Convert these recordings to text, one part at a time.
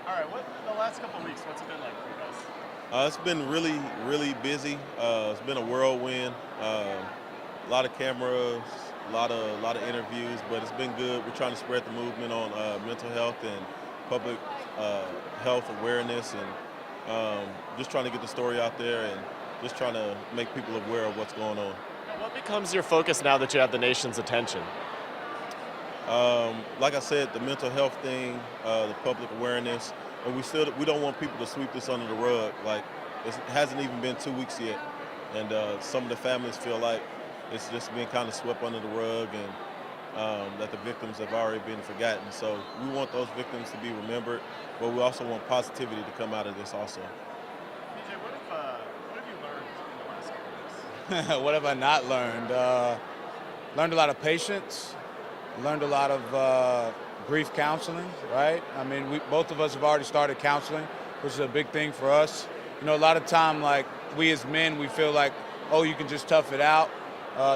All right, what the last couple of weeks? What's it been like for you guys? It's been really, really busy. It's been a whirlwind. A lot of cameras, a lot of interviews, but it's been good. We're trying to spread the movement on mental health and public health awareness, and just trying to get the story out there and just trying to make people aware of what's going on. What becomes your focus now that you have the nation's attention? Like I said, the mental health thing, the public awareness, and we don't want people to sweep this under the rug. Like it hasn't even been 2 weeks yet, and some of the families feel like it's just being kind of swept under the rug, and that the victims have already been forgotten. So we want those victims to be remembered, but we also want positivity to come out of this also. PJ, what have you learned in the last couple of weeks? What have I not learned? Learned a lot of patience. Learned a lot of grief counseling, right? I mean, both of us have already started counseling, which is a big thing for us. You know, a lot of time, like, we as men, we feel like, oh, you can just tough it out.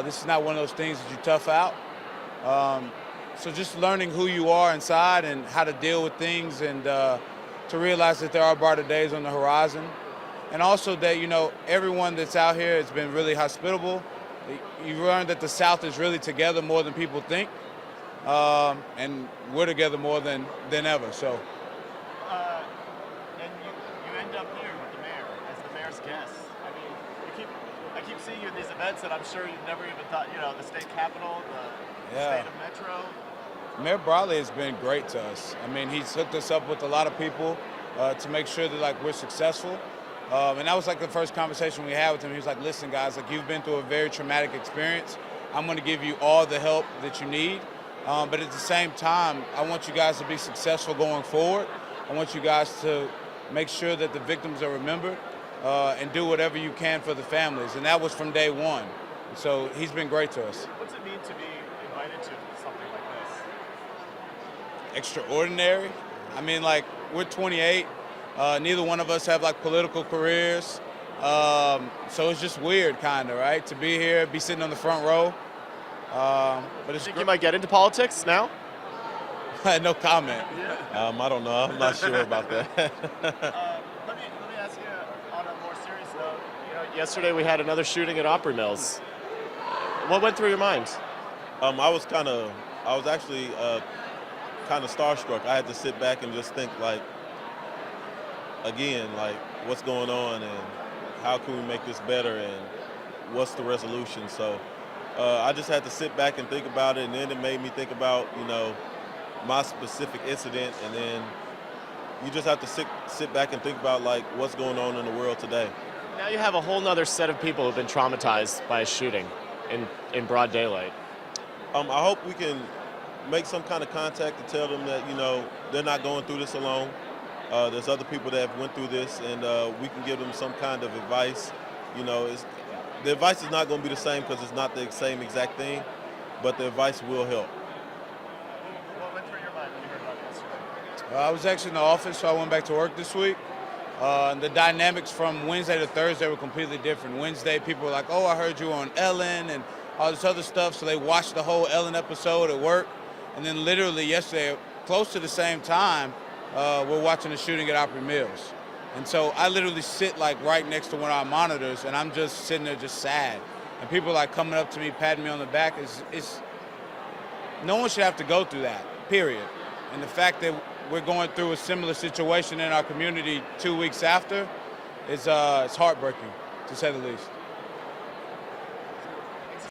This is not one of those things that you tough out. So just learning who you are inside and how to deal with things, and to realize that there are brighter days on the horizon. And also that, you know, everyone that's out here has been really hospitable. You learn that the South is really together more than people think. And we're together more than ever. So, And you end up here with the mayor as the mayor's guest. I mean, I keep seeing you at these events that I'm sure you've never even thought. You know, the state capitol, the Yeah. state of Metro. Mayor Briley has been great to us. I mean, he's hooked us up with a lot of people to make sure that, like, we're successful. And that was like the first conversation we had with him. He was like, listen, guys, like, you've been through a very traumatic experience. I'm going to give you all the help that you need. But at the same time, I want you guys to be successful going forward. I want you guys to make sure that the victims are remembered and do whatever you can for the families. And that was from day one. So he's been great to us. What's it mean to be invited to something like this? Extraordinary. I mean, like, we're 28. Neither one of us have, like, political careers. So it's just weird, kind of, right? To be here, be sitting on the front row. But it's Think you might get into politics now? no comment. I don't know. I'm not sure about that. Let me ask you on a more serious note. You know, yesterday we had another shooting at Opry Mills. What went through your mind? I was actually kind of starstruck. I had to sit back and just think, like, again, like, what's going on and how can we make this better and what's the resolution? So I just had to sit back and think about it, and then it made me think about, you know, my specific incident, and then you just have to sit back and think about, like, what's going on in the world today. Now you have a whole nother set of people who've been traumatized by a shooting in broad daylight. I hope we can make some kind of contact to tell them that, you know, they're not going through this alone. There's other people that have went through this, and we can give them some kind of advice. You know, the advice is not going to be the same because it's not the same exact thing, but the advice will help. What went through your mind when you heard about it yesterday? I was actually in the office, so I went back to work this week. The dynamics from Wednesday to Thursday were completely different. Wednesday, people were like, oh, I heard you on Ellen and all this other stuff, so they watched the whole Ellen episode at work. And then literally yesterday, close to the same time, we're watching the shooting at Opry Mills. And so I literally sit, like, right next to one of our monitors, and I'm just sitting there just sad. And people, like, coming up to me, patting me on the back. It's no one should have to go through that, period. And the fact that we're going through a similar situation in our community 2 weeks after is it's heartbreaking, to say the least.